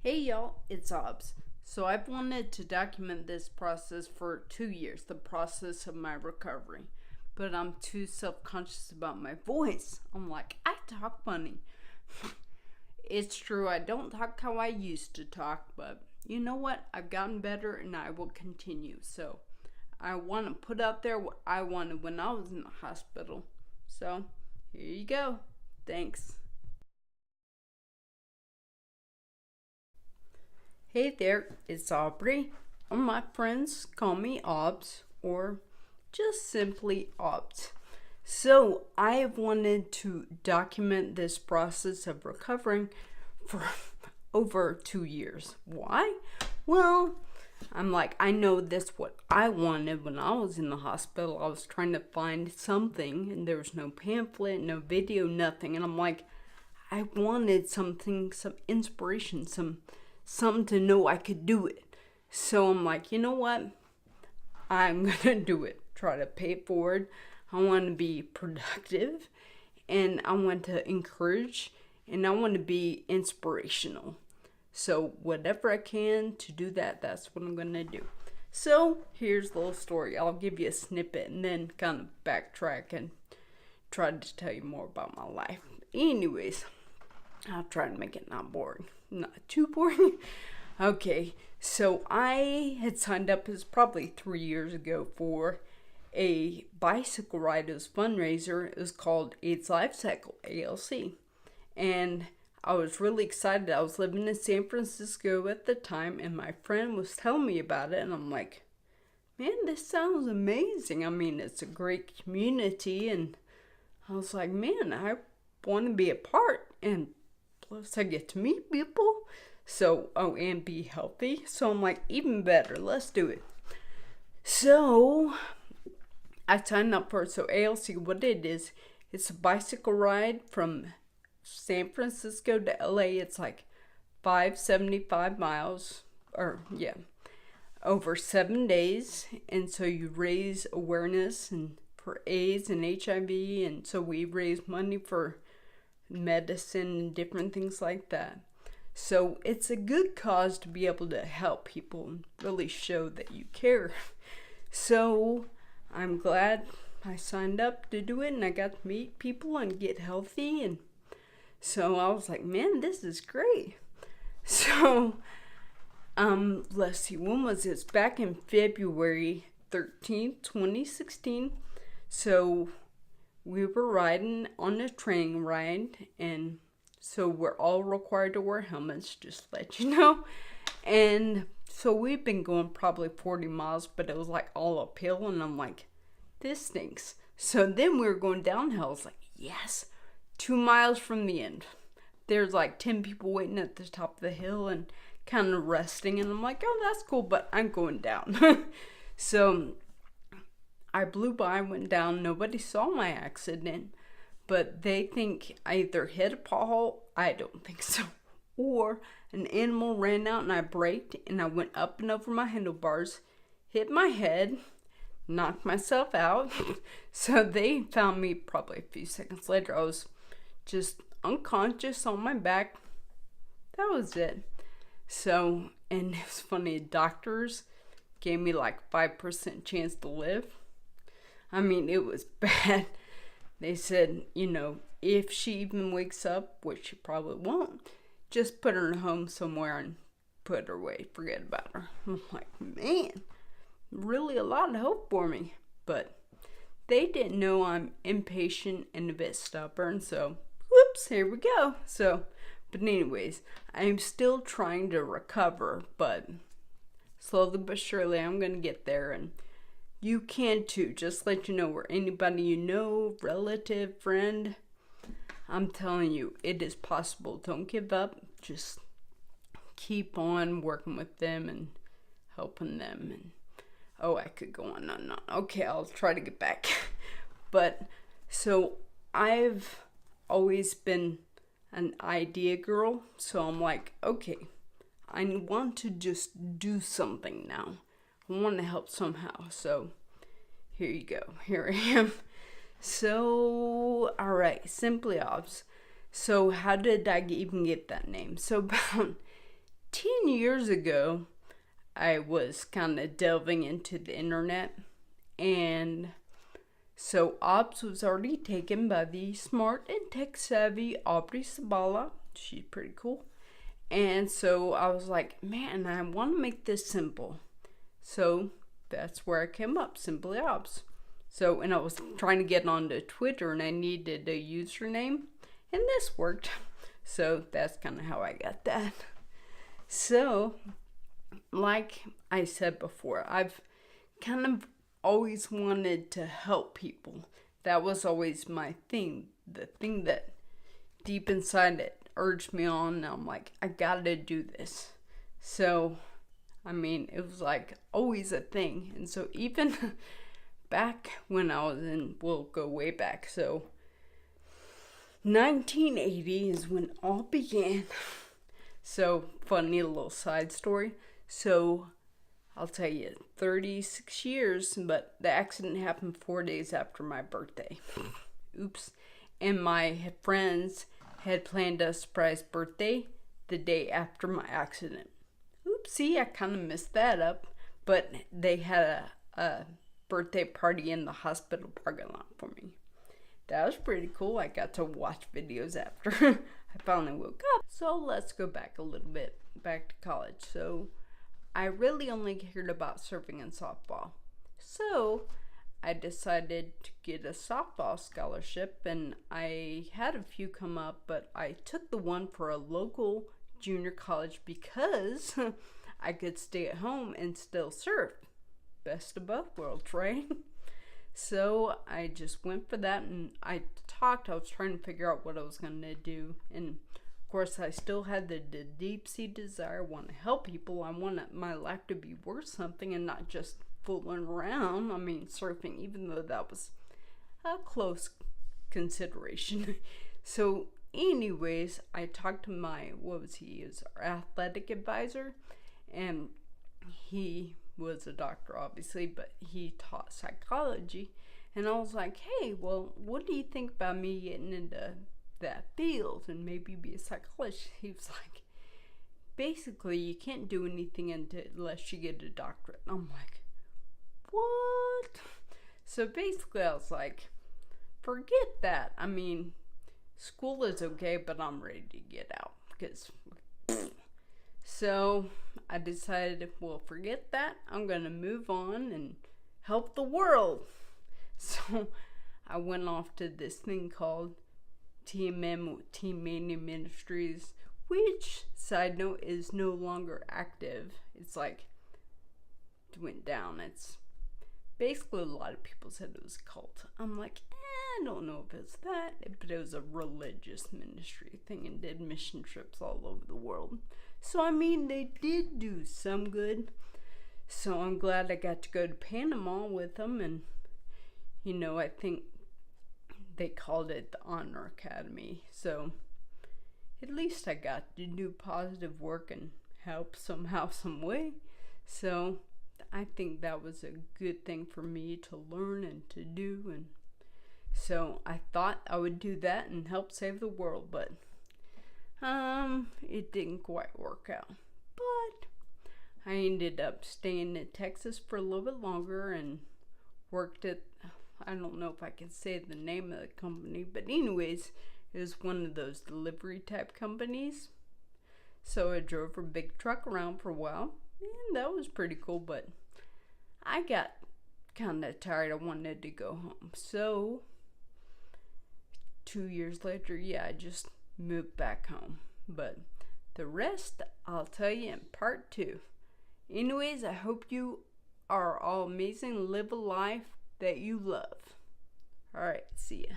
Hey y'all, it's Obs. So I've wanted to document this process for 2 years, the process of my recovery. But I'm too self-conscious about my voice. I'm like, I talk funny. It's true, I don't talk how I used to talk, but you know what? I've gotten better and I will continue. So I want to put out there what I wanted when I was in the hospital. So here you go. Thanks. Hey there, it's Aubrey, or my friends call me Obs, or just simply Obs. So I have wanted to document this process of recovering for over 2 years. Why? Well, I'm like, I know this what I wanted when I was in the hospital. I was trying to find something, and there was no pamphlet, no video, nothing. And I'm like, I wanted something, some inspiration, something to know I could do it. So I'm like, you know what? I'm gonna do it. Try to pay it forward. I want to be productive, and I want to encourage, and I want to be inspirational. So whatever I can to do that, that's what I'm gonna do. So here's the little story. I'll give you a snippet and then kind of backtrack and try to tell you more about my life. Anyways, I'll try to make it not boring. Not too boring. Okay, so I had signed up, as probably 3 years ago, for a bicycle ride. It was a fundraiser. It was called AIDS Life Cycle, ALC. And I was really excited. I was living in San Francisco at the time, and my friend was telling me about it, and I'm like, man, this sounds amazing. I mean, it's a great community, and I was like, man, I want to be a part, and plus I get to meet people. So, and be healthy. So I'm like, even better, let's do it. So I signed up for it. So ALC, what it is, it's a bicycle ride from San Francisco to LA. It's like 575 miles, or yeah, over 7 days. And so you raise awareness and for AIDS and HIV, and so we raise money for medicine and different things like that. So it's a good cause to be able to help people and really show that you care. So I'm glad I signed up to do it, and I got to meet people and get healthy. And so I was like, man, this is great. So let's see, when was this? Back in February 13th, 2016. So we were riding on a train ride, and so we're all required to wear helmets, just to let you know. And so we've been going probably 40 miles, but it was like all uphill, and I'm like, this stinks. So then we were going downhill. I was like, yes, 2 miles from the end. There's like 10 people waiting at the top of the hill and kind of resting, and I'm like, oh, that's cool, but I'm going down. So I blew by, went down. Nobody saw my accident, but they think I either hit a pothole, I don't think so, or an animal ran out and I braked and I went up and over my handlebars, hit my head, knocked myself out. So they found me probably a few seconds later. I was just unconscious on my back. That was it. So, and it was funny, doctors gave me like 5% chance to live. I mean, it was bad. They said, if she even wakes up, which she probably won't, just put her in a home somewhere and put her away. Forget about her. I'm like, man, really a lot of hope for me. But they didn't know I'm impatient and a bit stubborn, so whoops, here we go. So, but anyways, I'm still trying to recover, but slowly but surely I'm going to get there, and you can too. Just let you know, where anybody you know, relative, friend, I'm telling you, it is possible. Don't give up. Just keep on working with them and helping them. And I could go on and on. Okay, I'll try to get back. But so I've always been an idea girl. So I'm like, okay, I want to just do something now. I want to help somehow. So here you go. Here I am. So, all right, Simply Obs. So how did I even get that name? So about 10 years ago, I was kind of delving into the internet, and so ops was already taken by the smart and tech-savvy Aubrey Sabala. She's pretty cool. And so I was like, man, I want to make this simple. So that's where I came up, Simply Ops. So, and I was trying to get onto Twitter, and I needed a username, and this worked. So that's kind of how I got that. So, like I said before, I've kind of always wanted to help people. That was always my thing. The thing that deep inside it urged me on. And I'm like, I gotta do this. So, I mean, it was like always a thing. And so even back when I was in, we'll go way back. So 1980 is when all began. So funny little side story. So I'll tell you, 36 years, but the accident happened 4 days after my birthday. Oops. And my friends had planned a surprise birthday the day after my accident. Oopsie, I kind of messed that up. But they had a birthday party in the hospital parking lot for me. That was pretty cool. I got to watch videos after I finally woke up. So let's go back a little bit, back to college. So I really only cared about surfing and softball. So I decided to get a softball scholarship, and I had a few come up, but I took the one for a local junior college because I could stay at home and still surf. Best of both worlds, right? So I just went for that, and I was trying to figure out what I was going to do. And of course, I still had the deep-seated desire. I want to help people. I want my life to be worth something and not just fooling around. I mean, surfing, even though that was a close consideration. So anyways, I talked to my, he was our athletic advisor, and he was a doctor, obviously, but he taught psychology. And I was like, hey, well, what do you think about me getting into that field and maybe be a psychologist? He was like, basically, you can't do anything unless you get a doctorate. And I'm like, what? So basically, I was like, forget that. I mean, school is okay, but I'm ready to get out because so I decided, well, forget that. I'm going to move on and help the world. So I went off to this thing called TMM, Team Mania Ministries, which, side note, is no longer active. It's like, it went down. It's basically, a lot of people said it was a cult. I'm like, I don't know if it's that, but it was a religious ministry thing and did mission trips all over the world. So, I mean, they did do some good. So, I'm glad I got to go to Panama with them. And, you know, I think they called it the Honor Academy. So, at least I got to do positive work and help somehow, some way. So, I think that was a good thing for me to learn and to do. And so, I thought I would do that and help save the world. But it didn't quite work out. But I ended up staying in Texas for a little bit longer and worked at, I don't know if I can say the name of the company, but anyways, it was one of those delivery type companies. So I drove a big truck around for a while, and that was pretty cool, but I got kind of tired. I wanted to go home. So 2 years later, yeah, I just moved back home. But the rest, I'll tell you in part 2. Anyways, I hope you are all amazing. Live a life that you love. All right, see ya.